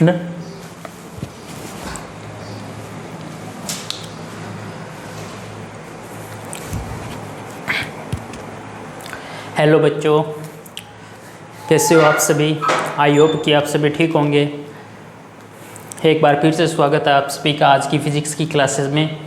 ना। हेलो बच्चों, कैसे हो आप सभी। आई होप कि आप सभी ठीक होंगे। एक बार फिर से स्वागत है आप सभी का आज की फिजिक्स की क्लासेस में।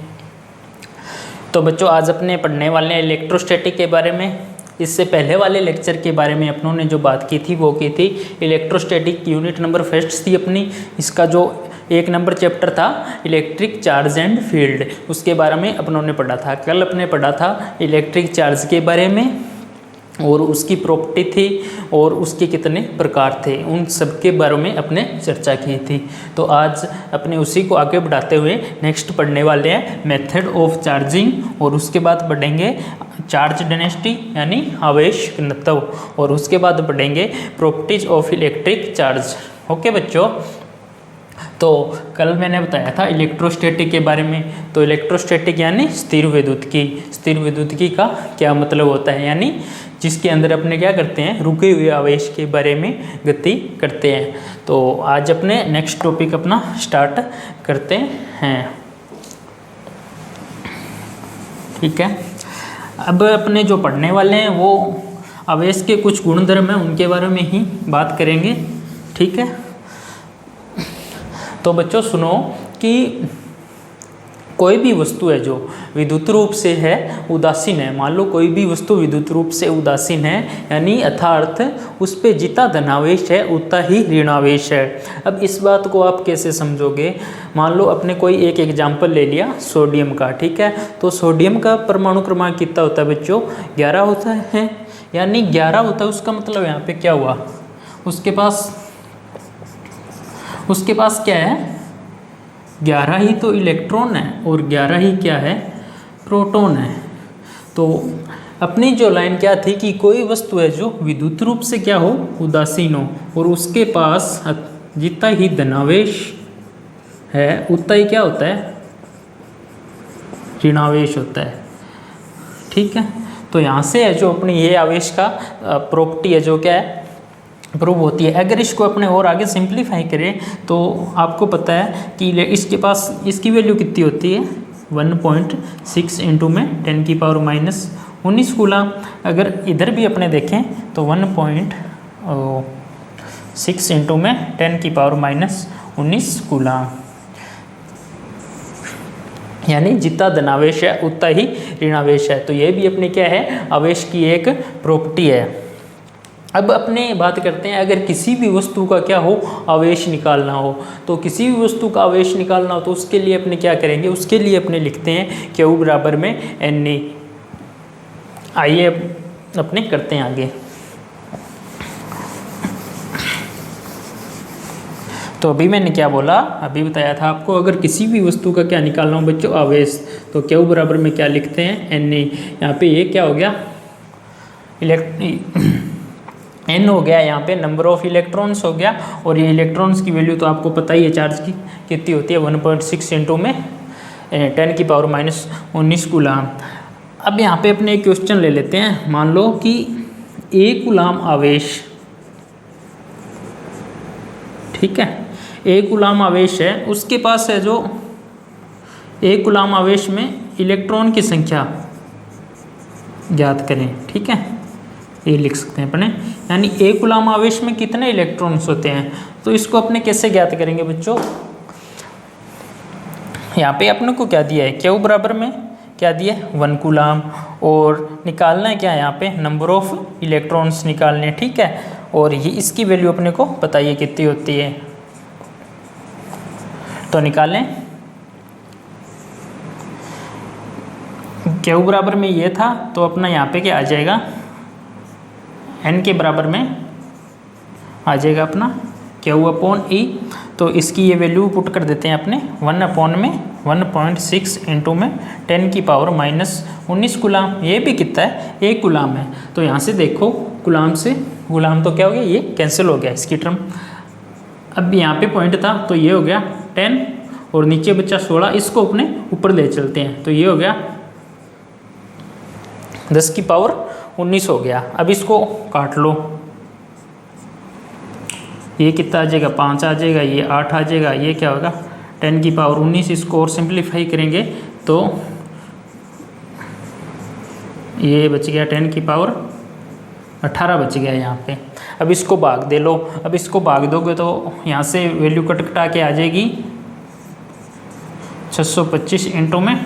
तो बच्चों, आज अपने पढ़ने वाले हैं इलेक्ट्रोस्टैटिक के बारे में। इससे पहले वाले लेक्चर के बारे में अपनों ने जो बात की थी वो की थी इलेक्ट्रोस्टैटिक यूनिट नंबर फर्स्ट थी अपनी। इसका जो 1 नंबर चैप्टर था इलेक्ट्रिक चार्ज एंड फील्ड, उसके बारे में अपनों ने पढ़ा था। कल अपने पढ़ा था इलेक्ट्रिक चार्ज के बारे में और उसकी प्रॉपर्टी थी और उसके कितने प्रकार थे, उन सब के बारे में अपने चर्चा की थी। तो आज अपने उसी को आगे बढ़ाते हुए नेक्स्ट पढ़ने वाले हैं मेथड ऑफ चार्जिंग, और उसके बाद पढ़ेंगे चार्ज डेंसिटी यानी आवेश घनत्व, और उसके बाद पढ़ेंगे properties of electric charge. Okay बच्चों, तो कल मैंने बताया था इलेक्ट्रोस्टैटिक के बारे में। तो इलेक्ट्रोस्टैटिक यानी स्थिर विद्युतिकी। स्थिर विद्युतिकी का क्या मतलब होता है, यानी जिसके अंदर अपने क्या करते हैं, रुके हुए आवेश के बारे में गति करते हैं। तो आज अपने नेक्स्ट टॉपिक अपना स्टार्ट करते हैं। ठीक है, अब अपने जो पढ़ने वाले हैं वो आवेश के कुछ गुणधर्म हैं, उनके बारे में ही बात करेंगे। ठीक है, तो बच्चों सुनो कि कोई भी वस्तु है जो विद्युत रूप से है उदासीन है, मान लो कोई भी वस्तु विद्युत रूप से उदासीन है, यानी अर्थात उस पे जितना धनावेश है उतना ही ऋणावेश है। अब इस बात को आप कैसे समझोगे, मान लो अपने कोई एक एग्जाम्पल ले लिया सोडियम का। ठीक है, तो सोडियम का परमाणु क्रमांक कितना होता है बच्चों, 11 होता है, यानी 11 होता है। उसका मतलब यहाँ पे क्या हुआ, उसके पास क्या है, 11 ही तो इलेक्ट्रॉन है और 11 ही क्या है, प्रोटॉन है। तो अपनी जो लाइन क्या थी कि कोई वस्तु है जो विद्युत रूप से क्या हो, उदासीन हो, और उसके पास जितना ही धनावेश है उतना ही क्या होता है, ऋणावेश होता है। ठीक है, तो यहाँ से है जो अपनी ये आवेश का प्रॉपर्टी है जो क्या है, प्रूव होती है। अगर इसको अपने और आगे सिंप्लीफाई करें तो आपको पता है कि इसके पास इसकी वैल्यू कितनी होती है, 1.6 इंटू में 10⁻⁻19 कूलम। अगर इधर भी अपने देखें तो 1.6 इंटू में 10⁻⁻19 कूलम, यानी जितना धनावेश है उतना ही ऋणावेश है। तो ये भी अपने क्या है, आवेश की एक प्रॉपर्टी है। अब अपने बात करते हैं, अगर किसी भी वस्तु का क्या हो, आवेश निकालना हो, तो किसी भी वस्तु का आवेश निकालना हो तो उसके लिए अपने क्या करेंगे, उसके लिए अपने लिखते हैं Q बराबर में Na। आइए अपने करते हैं आगे। तो अभी मैंने क्या बोला, अभी बताया था आपको, अगर किसी भी वस्तु का क्या निकालना हो बच्चों, आवेश, तो Q बराबर में क्या लिखते हैं, Na। यहाँ पे ये क्या हो गया, N हो गया, यहाँ पे नंबर ऑफ इलेक्ट्रॉन्स हो गया, और ये इलेक्ट्रॉन्स की वैल्यू तो आपको पता ही है चार्ज की कितनी होती है, 1.6 इंटू में 10⁻⁻19 कूलम। अब यहाँ पे अपने एक क्वेश्चन ले लेते हैं। मान लो कि 1 कूलम आवेश, ठीक है, 1 कूलम आवेश है, उसके पास है जो 1 कूलम आवेश में इलेक्ट्रॉन की संख्या ज्ञात करें। ठीक है, ये लिख सकते हैं अपने, यानी 1 कूलम आवेश में कितने इलेक्ट्रॉन्स होते हैं। तो इसको अपने कैसे ज्ञात करेंगे बच्चों, यहाँ पे अपने को क्या दिया है, Q बराबर में क्या दिया है, 1 कूलम, और निकालना है क्या, यहाँ पे नंबर ऑफ इलेक्ट्रॉन्स निकालने हैं। ठीक है, और ये इसकी वैल्यू अपने को पता ही कितनी होती है, तो निकालें। Q बराबर में ये था, तो अपना यहाँ पे क्या आ जाएगा, N के बराबर में आ जाएगा अपना Q/E। तो इसकी ये वैल्यू पुट कर देते हैं अपने 1/1.6 इंटू में 10⁻⁻19 कूलम। ये भी कितना है, 1 कूलम है। तो यहाँ से देखो कूलम से कूलम तो क्या हो गया, ये कैंसिल हो गया इसकी टर्म। अब यहाँ पे पॉइंट था तो ये हो गया 10 और नीचे बचा 16, इसको अपने ऊपर ले चलते हैं तो ये हो गया 10⁻19 हो गया। अब इसको काट लो, ये कितना आ जाएगा 5 आ जाएगा, ये 8 आ जाएगा, ये क्या होगा 10 की पावर 19। इसको और सिंप्लीफाई करेंगे तो ये बच गया 10 की पावर 18 बच गया यहाँ पे। अब इसको भाग दे लो, अब इसको भाग दोगे तो यहाँ से वैल्यू कटा के आ जाएगी 625 इंटू में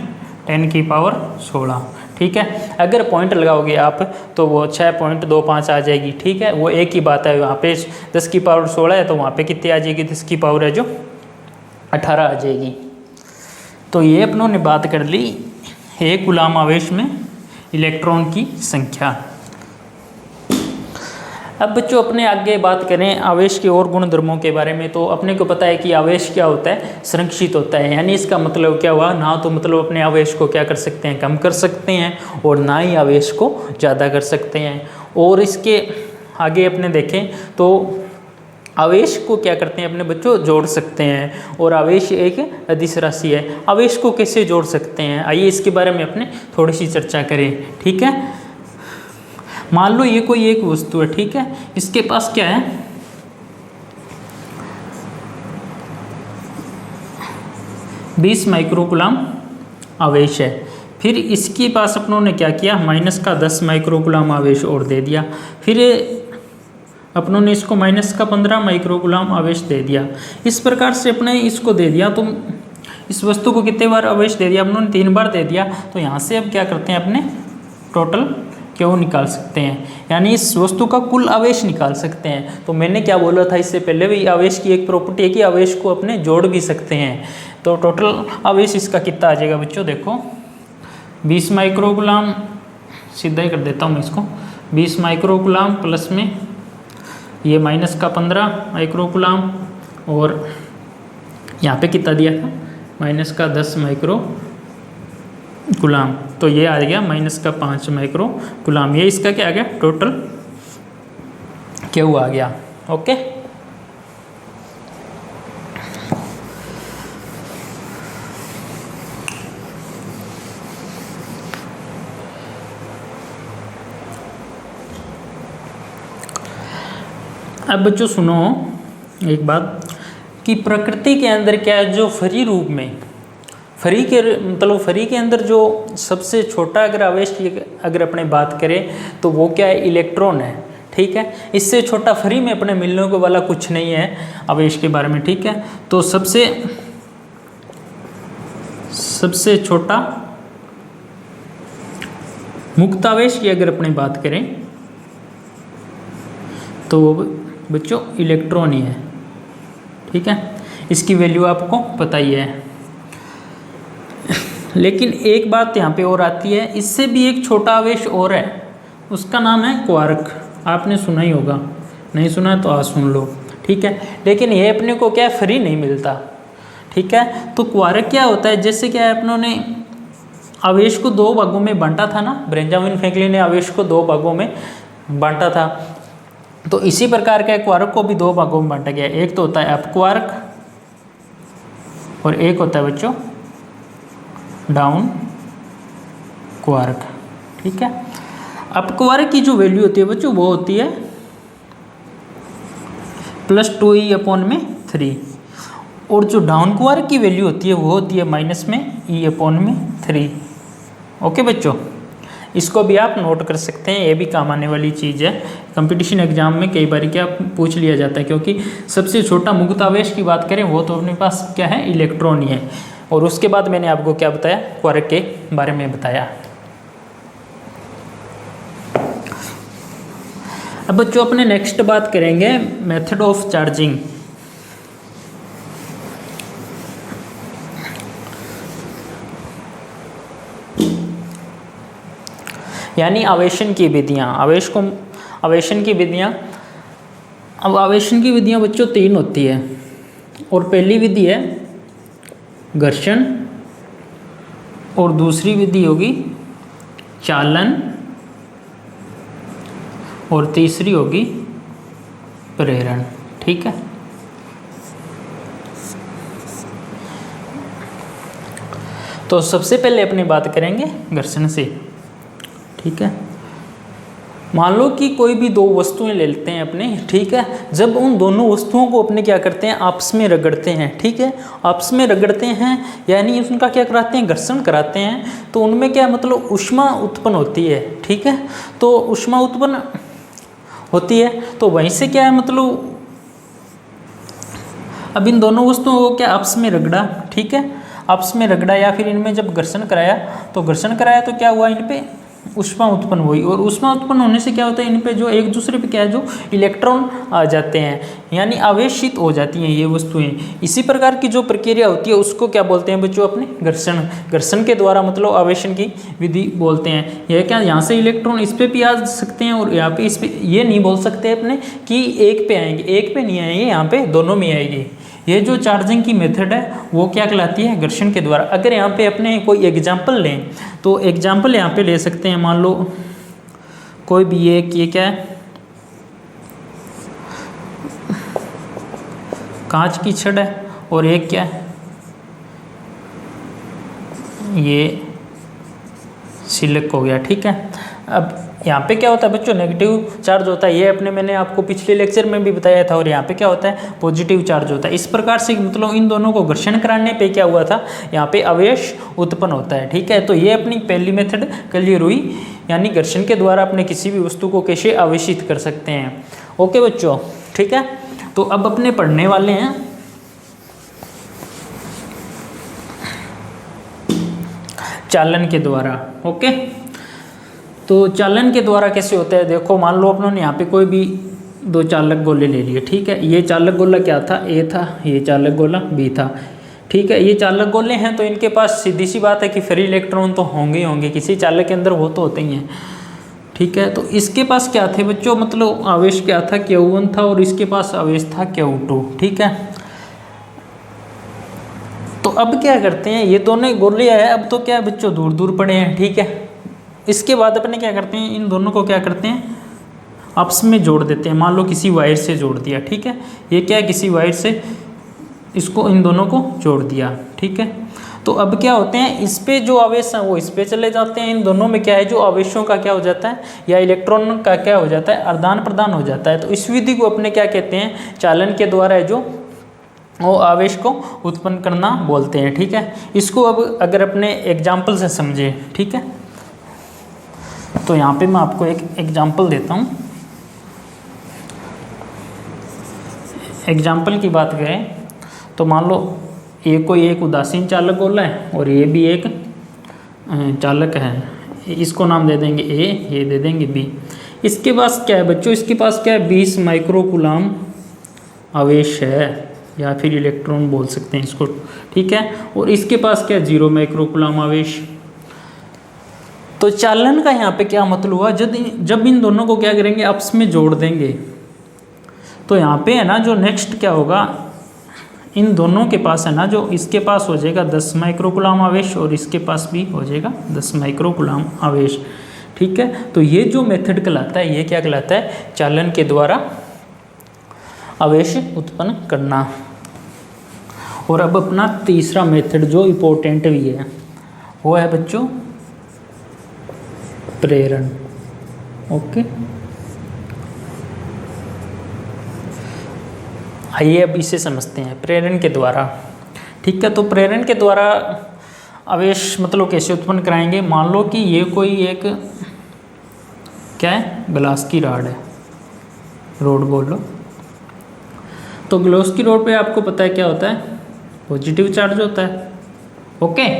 10 की पावर 16। ठीक है, अगर पॉइंट लगाओगे आप तो वो 6.25 आ जाएगी। ठीक है, वो एक ही बात है, वहाँ पे 10 की पावर 16 है तो वहाँ पे कितनी आ जाएगी 10 की पावर है जो 18 आ जाएगी। तो ये अपनों ने बात कर ली एक गुलाम आवेश में इलेक्ट्रॉन की संख्या। अब बच्चों अपने आगे बात करें आवेश के और गुणधर्मों के बारे में। तो अपने को पता है कि आवेश क्या होता है, संरक्षित होता है। यानी इसका मतलब क्या हुआ, ना तो मतलब अपने आवेश को क्या कर सकते हैं, कम कर सकते हैं, और ना ही आवेश को ज़्यादा कर सकते हैं। और इसके आगे अपने देखें तो आवेश को क्या करते हैं अपने बच्चों, जोड़ सकते हैं। और आवेश एक अदिश राशि है, आवेश को कैसे जोड़ सकते हैं, आइए इसके बारे में अपने थोड़ी सी चर्चा करें। ठीक है, मान लो ये कोई एक वस्तु है, ठीक है, इसके पास क्या है, बीस माइक्रोकुलाम आवेश है। फिर इसके पास अपनों ने क्या किया, माइनस का 10 माइक्रोकुलाम आवेश और दे दिया। फिर अपनों ने इसको माइनस का 15 माइक्रोकुलाम आवेश दे दिया। इस प्रकार से अपने इसको दे दिया। तो इस वस्तु को कितने बार आवेश दे दिया, अपनों ने 3 बार दे दिया। तो यहाँ से अब क्या करते हैं, अपने टोटल क्यों निकाल सकते हैं, यानी इस वस्तु का कुल आवेश निकाल सकते हैं। तो मैंने क्या बोला था इससे पहले भी, आवेश की एक प्रॉपर्टी है कि आवेश को अपने जोड़ भी सकते हैं। तो टोटल आवेश इसका कितना आ जाएगा बच्चों, देखो 20 माइक्रोकुलाम, सीधा ही कर देता हूँ मैं इसको, 20 माइक्रोकुलाम प्लस में ये माइनस का 15 माइक्रोकुलाम, और यहाँ पे कितना दिया था, माइनस का 10 माइक्रोकुलाम। तो ये आ गया माइनस का 5 माइक्रोकुलाम। ये इसका क्या आ गया, टोटल क्यू आ गया। ओके, अब बच्चों सुनो एक बात कि प्रकृति के अंदर क्या है, जो फ्री रूप में, फ्री के मतलब फ्री के अंदर जो सबसे छोटा अगर आवेश की अगर अपने बात करें तो वो क्या है, इलेक्ट्रॉन है। ठीक है, इससे छोटा फ्री में अपने मिलने को वाला कुछ नहीं है आवेश के बारे में। ठीक है, तो सबसे छोटा मुक्त आवेश की अगर अपने बात करें तो बच्चों इलेक्ट्रॉन ही है। ठीक है, इसकी वैल्यू आपको पता ही है। लेकिन एक बात यहाँ पे और आती है, इससे भी एक छोटा आवेश और है, उसका नाम है क्वार्क। आपने सुना ही होगा, नहीं सुना तो आज सुन लो। ठीक है, लेकिन ये अपने को क्या फ्री नहीं मिलता। ठीक है, तो क्वार्क क्या होता है, जैसे क्या है अपनों ने आवेश को 2 भागों में बांटा था ना, बेंजामिन फ्रैंकलिन ने आवेश को 2 भागों में बांटा था। तो इसी प्रकार का क्वार्क को भी 2 भागों में बांटा गया। एक तो होता है अप क्वार्क और एक होता है बच्चों डाउन क्वार्क। ठीक है, अप क्वार्क की जो वैल्यू होती है बच्चों वो होती है +2e/3, और जो डाउन क्वार्क की वैल्यू होती है वो होती है -e/3। ओके बच्चों, इसको भी आप नोट कर सकते हैं, ये भी काम आने वाली चीज़ है। कंपटीशन एग्जाम में कई बार क्या पूछ लिया जाता है, क्योंकि सबसे छोटा मुक्त आवेश की बात करें वो तो अपने पास क्या है, इलेक्ट्रॉन ही है। और उसके बाद मैंने आपको क्या बताया, क्वार्क के बारे में बताया। अब बच्चों अपने नेक्स्ट बात करेंगे मेथड ऑफ चार्जिंग। यानी आवेशन की विधियाँ, आवेशन की विधियाँ। अब आवेशन की विधियाँ बच्चों 3 होती है, और पहली विधि है घर्षण, और दूसरी विधि होगी चालन, और तीसरी होगी प्रेरण। ठीक है, तो सबसे पहले अपनी बात करेंगे घर्षण से। ठीक है, मान लो कि कोई भी दो वस्तुएं ले लेते हैं अपने, ठीक है। जब उन दोनों वस्तुओं को अपने क्या करते हैं, आपस में रगड़ते हैं, ठीक है। आपस में रगड़ते हैं यानी उनका क्या कराते हैं, घर्षण कराते हैं, तो उनमें क्या मतलब ऊष्मा उत्पन्न होती है, ठीक है। तो ऊष्मा उत्पन्न होती है, तो वहीं से क्या है मतलब अब इन दोनों वस्तुओं को क्या आपस में रगड़ा, ठीक है। आपस में रगड़ा या फिर इनमें जब घर्षण कराया, तो घर्षण कराया तो क्या हुआ, इन पे ऊष्मा उत्पन्न हुई, और ऊष्मा उत्पन्न होने से क्या होता है, इन पे जो एक दूसरे पे क्या है, जो इलेक्ट्रॉन आ जाते हैं, यानी आवेशित हो जाती हैं ये वस्तुएं। इसी प्रकार की जो प्रक्रिया होती है उसको क्या बोलते हैं बच्चों, अपने घर्षण। घर्षण के द्वारा मतलब आवेशन की विधि बोलते हैं। यह क्या, यहाँ से इलेक्ट्रॉन इस पे भी आ सकते हैं और यहाँ पे इस पे, ये नहीं बोल सकते अपने कि एक पे आएंगे, एक पे नहीं आएंगे, यहाँ पे दोनों में आएगी। ये जो चार्जिंग की मेथड है वो क्या कहलाती है, घर्षण के द्वारा। अगर यहाँ पे अपने कोई एग्जाम्पल लें तो एग्जाम्पल यहाँ पे ले सकते हैं, मान लो कोई भी एक, ये क्या है, कांच की छड़ है, और एक क्या है, ये सिलिक हो गया, ठीक है। अब यहाँ पे क्या होता है बच्चों, नेगेटिव चार्ज होता है, ये अपने मैंने आपको पिछले लेक्चर में भी बताया था। और यहाँ पे क्या होता है, पॉजिटिव चार्ज होता है। इस प्रकार से मतलब इन दोनों को घर्षण कराने पे क्या हुआ था, यहाँ पे आवेश उत्पन्न होता है, ठीक है। तो ये अपनी पहली मेथड क्लियर हुई, यानी घर्षण के द्वारा अपने किसी भी वस्तु को कैसे आवेशित कर सकते हैं। ओके बच्चों, ठीक है। तो अब अपने पढ़ने वाले हैं चालन के द्वारा। ओके, तो चालन के द्वारा कैसे होता है, देखो मान लो अपनों ने यहाँ पे कोई भी दो चालक गोले ले लिए, ठीक है। ये चालक गोला क्या था, ए था, ये चालक गोला बी था, ठीक है। ये चालक गोले हैं, तो इनके पास सीधी सी बात है कि फ्री इलेक्ट्रॉन तो होंगे ही होंगे, किसी चालक के अंदर वो तो होते ही हैं, ठीक है। तो इसके पास क्या थे बच्चों, मतलब आवेश क्या था, Q1 था, और इसके पास आवेश था Q2, ठीक है। तो अब क्या करते हैं, ये दोनों गोले हैं, अब तो क्या बच्चों दूर दूर पड़े हैं, ठीक है। इसके बाद अपने क्या करते हैं, इन दोनों को क्या करते हैं, आपस में जोड़ देते हैं। मान लो किसी वायर से जोड़ दिया, ठीक है। ये क्या है, किसी वायर से इसको, इन दोनों को जोड़ दिया, ठीक है। तो अब क्या होते हैं, इस पे जो आवेश हैं वो इस पे चले जाते हैं। इन दोनों में क्या है, जो आवेशों का क्या हो जाता है, या इलेक्ट्रॉन का क्या हो जाता है, आदान प्रदान हो जाता है। तो इस विधि को अपने क्या कहते हैं, चालन के द्वारा है जो वो आवेश को उत्पन्न करना बोलते हैं, ठीक है। इसको अब अगर अपने एग्जाम्पल से समझे, ठीक है, तो यहाँ पे मैं आपको एक एग्जाम्पल देता हूँ। एग्जाम्पल की बात करें तो मान लो ये कोई एक उदासीन चालक गोला है, और ये भी एक चालक है, इसको नाम दे देंगे ए, ये दे देंगे बी। इसके पास क्या है बच्चों, इसके पास क्या है, 20 माइक्रोकूलम आवेश है, या फिर इलेक्ट्रॉन बोल सकते हैं इसको, ठीक है। और इसके पास क्या है, 0 माइक्रोकूलम आवेश। तो चालन का यहाँ पे क्या मतलब हुआ, जब इन दोनों को क्या करेंगे, आपस में जोड़ देंगे, तो यहाँ पे है ना जो नेक्स्ट क्या होगा, इन दोनों के पास है ना, जो इसके पास हो जाएगा 10 माइक्रोकूलम आवेश, और इसके पास भी हो जाएगा 10 माइक्रोकूलम आवेश, ठीक है। तो ये जो मेथड कहलाता है, ये क्या कहलाता है, चालन के द्वारा आवेश उत्पन्न करना। और अब अपना तीसरा मेथड जो इम्पोर्टेंट भी है, वो है बच्चों प्रेरण। ओके, आइए अब इसे समझते हैं प्रेरण के द्वारा, ठीक है। तो प्रेरण के द्वारा आवेश मतलब कैसे उत्पन्न कराएंगे, मान लो कि ये कोई एक क्या है, ग्लास की रॉड है, रोड बोल लो। तो ग्लास की रोड पे आपको पता है क्या होता है, पॉजिटिव चार्ज होता है, ओके।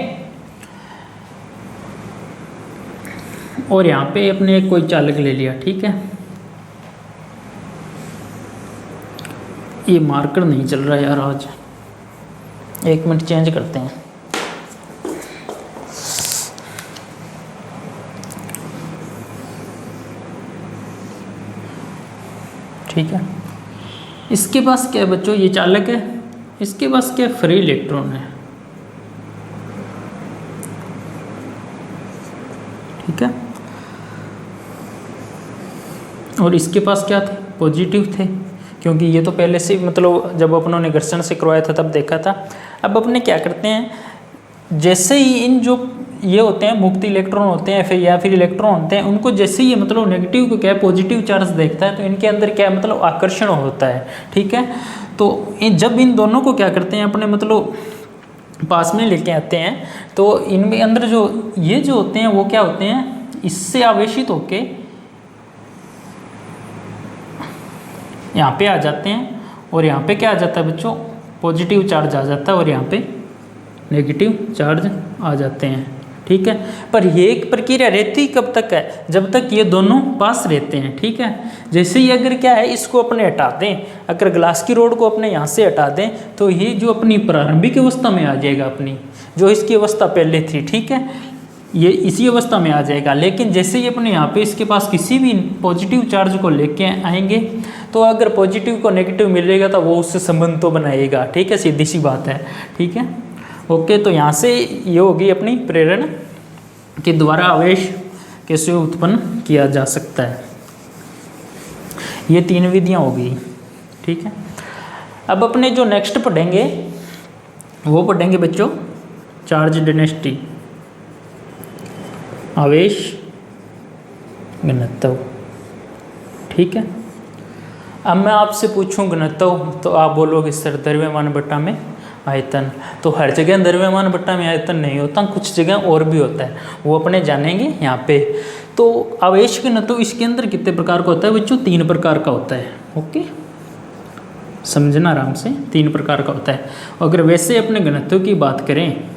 और यहाँ पे अपने कोई चालक ले लिया, ठीक है। ये मार्कर नहीं चल रहा यार आज, 1 मिनट चेंज करते हैं। ठीक है, इसके पास क्या है बच्चों, ये चालक है, इसके पास क्या फ्री इलेक्ट्रॉन है, ठीक है। और इसके पास क्या थे, पॉजिटिव थे, क्योंकि ये तो पहले से मतलब जब अपनों ने घर्षण से करवाया था तब देखा था। अब अपने क्या करते हैं, जैसे ही इन जो ये होते हैं मुक्त इलेक्ट्रॉन होते हैं फिर या फिर इलेक्ट्रॉन होते हैं, उनको जैसे ही मतलब नेगेटिव को क्या है पॉजिटिव चार्ज देखता है तो इनके अंदर क्या है मतलब आकर्षण होता है, ठीक है। तो जब इन दोनों को क्या करते हैं अपने मतलब पास में लेके आते हैं तो इनमें अंदर जो ये जो होते हैं वो क्या होते हैं, इससे आवेशित होके यहाँ पे आ जाते हैं और यहाँ पे क्या आ जाता है बच्चों, पॉजिटिव चार्ज आ जाता है और यहाँ पे नेगेटिव चार्ज आ जाते हैं, ठीक है। पर ये एक प्रक्रिया रहती कब तक है, जब तक ये दोनों पास रहते हैं, ठीक है। जैसे ही अगर क्या है इसको अपने हटा दें, अगर ग्लास की रोड को अपने यहाँ से हटा दें तो ये जो अपनी प्रारंभिक अवस्था में आ जाएगा, अपनी जो इसकी अवस्था पहले थी, ठीक है, ये इसी अवस्था में आ जाएगा। लेकिन जैसे ही अपने यहाँ पे इसके पास किसी भी पॉजिटिव चार्ज को लेके आएंगे तो अगर पॉजिटिव को नेगेटिव मिलेगा तो वो उससे संबंध तो बनाएगा, ठीक है, सीधी सी बात है, ठीक है। ओके, तो यहाँ से ये होगी अपनी प्रेरण के द्वारा आवेश कैसे उत्पन्न किया जा सकता है। ये 3 विधियाँ होगी, ठीक है। अब अपने जो नेक्स्ट पढ़ेंगे वो पढ़ेंगे बच्चों चार्ज डेंसिटी, आवेश घनत्व, ठीक है। अब मैं आपसे पूछूं घनत्व तो आप बोलोगे सर द्रव्यमान बट्टा में आयतन, तो हर जगह द्रव्यमान बट्टा में आयतन नहीं होता, कुछ जगह और भी होता है, वो अपने जानेंगे यहाँ पे। तो आवेश घनत्व इसके अंदर कितने प्रकार का होता है बच्चों, 3 प्रकार का होता है, ओके, समझना आराम से, 3 प्रकार का होता है। अगर वैसे अपने घनत्व की बात करें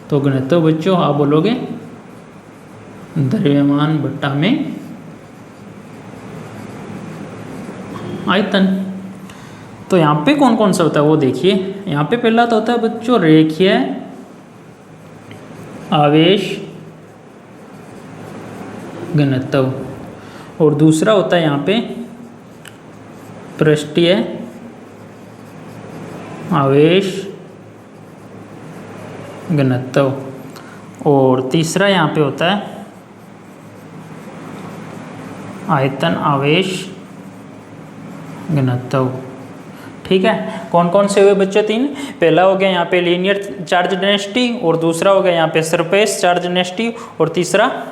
तो घनत्व बच्चों आप बोलोगे द्रव्यमान बट्टा में आयतन। तो यहाँ पे कौन कौन सा होता है वो देखिए, यहाँ पे पहला तो होता है बच्चों रेखीय आवेश घनत्व और दूसरा होता है यहाँ पे पृष्ठीय आवेश घनत्व और तीसरा यहाँ पे होता है आयतन आवेश घनत्व, ठीक है। कौन कौन से हुए बच्चों 3, पहला हो गया यहाँ पे लीनियर चार्ज डेंसिटी और दूसरा हो गया यहाँ पे सरफेस चार्ज डेंसिटी और तीसरा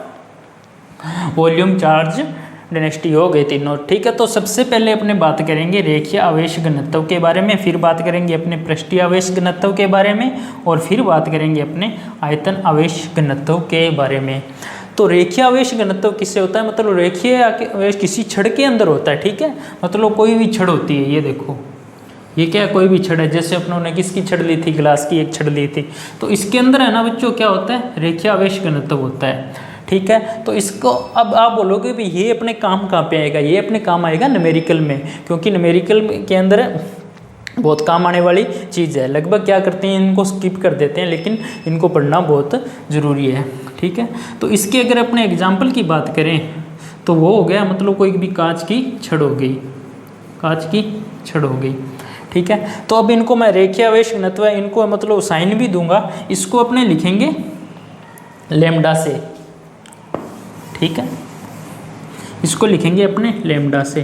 वॉल्यूम चार्ज डेंसिटी हो गई तीनों, ठीक है। तो सबसे पहले अपने बात करेंगे रेखीय आवेश घनत्व के बारे में, फिर बात करेंगे अपने पृष्ठीय आवेश घनत्व के बारे में और फिर बात करेंगे अपने आयतन आवेश घनत्व के बारे में। तो रेखीय आवेश घनत्व किससे होता है, मतलब रेखीय आवेश किसी छड़ के अंदर होता है, ठीक है। मतलब कोई भी छड़ होती है, ये देखो ये क्या है, कोई भी छड़ है, जैसे अपनों ने किसकी छड़ ली थी, ग्लास की एक छड़ ली थी, तो इसके अंदर है ना बच्चों क्या होता है, रेखीय आवेश घनत्व होता है, ठीक है। तो इसको अब आप बोलोगे भी ये अपने काम कहाँ पे आएगा, ये अपने काम आएगा न्यूमेरिकल में, क्योंकि न्यूमेरिकल के अंदर बहुत काम आने वाली चीज़ है। लगभग क्या करते हैं इनको स्किप कर देते हैं, लेकिन इनको पढ़ना बहुत ज़रूरी है, ठीक है। तो इसके अगर अपने एग्जाम्पल की बात करें तो वो हो गया मतलब कोई भी कांच की छड़ हो गई, कांच की छड़ हो गई, ठीक है। तो अब इनको मैं रेखीय आवेश घनत्व है, इनको मतलब साइन भी दूंगा, इसको अपने लिखेंगे लैम्डा से, ठीक है, इसको लिखेंगे अपने लैम्डा से।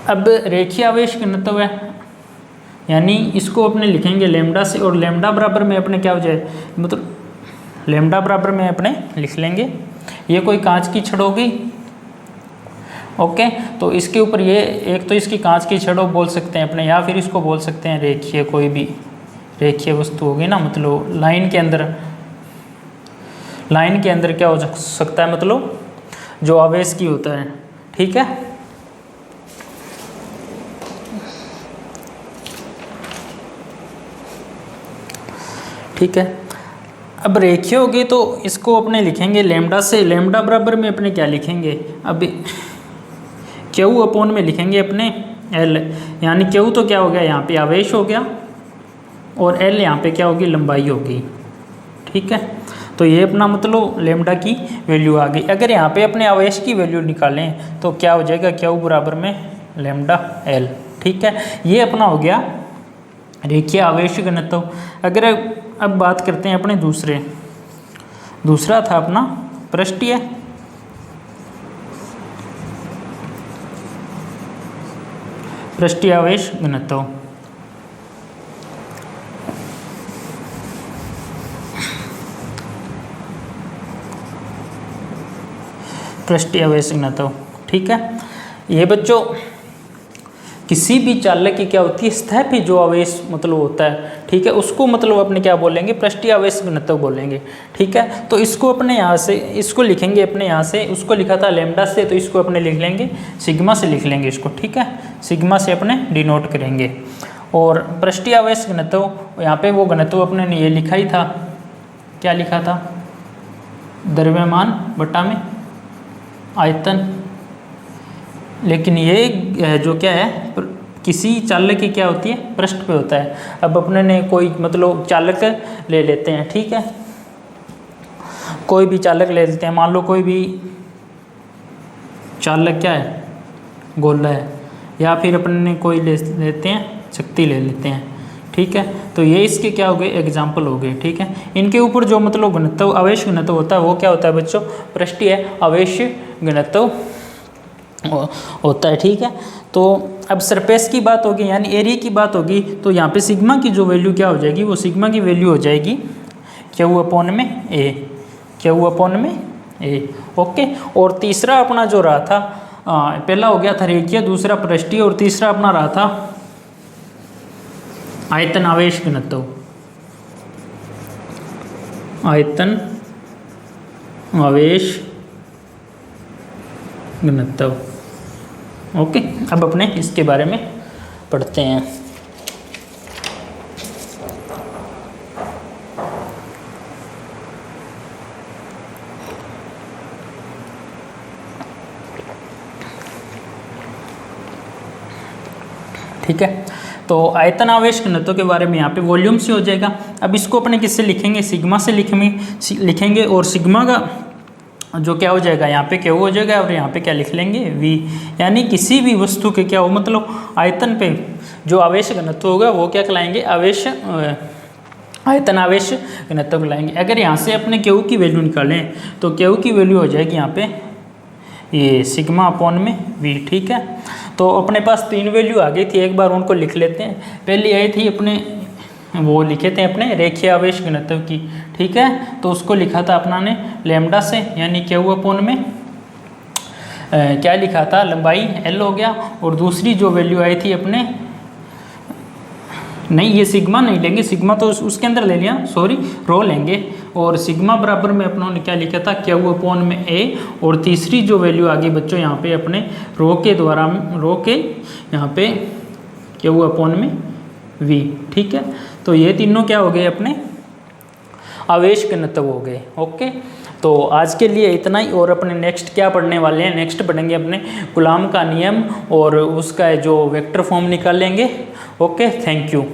अब रेखीय आवेश घनत्व है यानी इसको अपने लिखेंगे लैम्डा से और लैम्डा बराबर में अपने क्या हो जाए, मतलब लैम्डा बराबर में अपने लिख लेंगे ये कोई कांच की छड़ हो गई, ओके। तो इसके ऊपर ये एक तो इसकी कांच की छड़ बोल सकते हैं अपने, या फिर इसको बोल सकते हैं रेखीय, कोई भी रेखीय वस्तु होगी ना, मतलब लाइन के अंदर क्या हो सकता है, मतलब जो आवेश की होता है, ठीक है। ठीक है, अब रेखीय होगी तो इसको अपने लिखेंगे लैम्डा से, लैम्डा बराबर में अपने क्या लिखेंगे, अब क्यू अपोन में लिखेंगे अपने एल, यानी क्यू तो क्या हो गया यहाँ पे आवेश हो गया और एल यहाँ पे क्या होगी, लंबाई होगी, ठीक है। तो ये अपना मतलब लैम्डा की वैल्यू आ गई। अगर यहाँ पे अपने आवेश की वैल्यू निकालें तो क्या हो जाएगा, क्यू बराबर में लैम्डा एल, ठीक है। ये अपना हो गया रेखीय आवेश घनत्व। अगर अब बात करते हैं अपने दूसरा था अपना पृष्ठीय आवेश घनत्व। पृष्ठीय आवेश घनत्व। ठीक है, ये बच्चों किसी भी चालक की क्या होती है, सतह पे जो आवेश मतलब होता है, ठीक है, उसको मतलब अपने क्या बोलेंगे, पृष्ठीय आवेश घनत्व बोलेंगे। ठीक है, तो इसको अपने यहाँ से इसको लिखेंगे, अपने यहाँ से उसको लिखा था लैम्डा से, तो इसको अपने लिख लेंगे सिग्मा से लिख लेंगे इसको। ठीक है, सिग्मा से अपने डिनोट करेंगे। और पृष्ठीय आवेश घनत्व, यहाँ पे वो घनत्व अपने ने ये लिखा ही था, क्या लिखा था, द्रव्यमान बटा में आयतन। लेकिन ये जो क्या है, किसी चालक की क्या होती है, पृष्ठ पे होता है। अब अपने ने कोई मतलब चालक ले लेते हैं। ठीक है, कोई भी चालक ले लेते हैं, मान लो कोई भी चालक क्या है, गोला है, या फिर अपने ने कोई ले लेते हैं, शक्ति ले लेते हैं। ठीक है, तो ये इसके क्या हो गए, एग्जाम्पल हो गए। ठीक है, इनके ऊपर जो मतलब घनत्व, आवेश घनत्व होता है, वो क्या होता है बच्चों, पृष्ठीय आवेश घनत्व होता है। ठीक है, तो अब सरफेस की बात होगी, यानी एरिया की बात होगी, तो यहाँ पे सिग्मा की जो वैल्यू क्या हो जाएगी, वो सिग्मा की वैल्यू हो जाएगी क्यू अपॉन में ए, क्यू अपॉन में ए। ओके, और तीसरा अपना जो रहा था, पहला हो गया था रेखीय, दूसरा पृष्ठीय, और तीसरा अपना रहा था आयतन आवेश घनत्व, आयतन आवेश घनत्व। ओके, अब अपने इसके बारे में पढ़ते हैं। ठीक है, तो आयतन आवेश घनत्व के बारे में यहाँ पे वॉल्यूम से हो जाएगा। अब इसको अपने किससे लिखेंगे, सिग्मा से लिखेंगे, और सिग्मा का जो क्या हो जाएगा, यहाँ पे क्यू हो जाएगा, और यहाँ पे क्या लिख लेंगे, वी। यानी किसी भी वस्तु के क्या हो, मतलब आयतन पे जो आवेश घनत्व होगा वो क्या कहलाएंगे, आयतन आवेश घनत्व कहलाएंगे। अगर यहाँ से अपने क्यू की वैल्यू निकालें तो क्यू की वैल्यू हो जाएगी यहाँ पे ये सिग्मा अपॉन में वी। ठीक है, तो अपने पास 3 वैल्यू आ गई थी, एक बार उनको लिख लेते हैं। पहली आई थी अपने, वो लिखे थे अपने रेखीय आवेश घनत्व की। ठीक है, तो उसको लिखा था अपना ने लैम्डा से, यानी क्यू अपॉन में क्या लिखा था, लंबाई एल हो गया। और दूसरी जो वैल्यू आई थी अपने, नहीं ये सिग्मा नहीं लेंगे, सिग्मा तो उसके अंदर ले लिया, सॉरी, रो लेंगे। और सिग्मा बराबर में अपनों ने क्या लिखा था, क्यू अपॉन में ए। और तीसरी जो वैल्यू आ गई बच्चों यहाँ पे अपने रो के द्वारा, रो के यहाँ पे क्यू अपॉन में वी। ठीक है, तो ये तीनों क्या हो गए, अपने आवेश घनत्व हो गए। ओके, तो आज के लिए इतना ही। और अपने नेक्स्ट क्या पढ़ने वाले हैं, नेक्स्ट पढ़ेंगे अपने कूलॉम का नियम, और उसका जो वेक्टर फॉर्म निकालेंगे। Okay, thank you.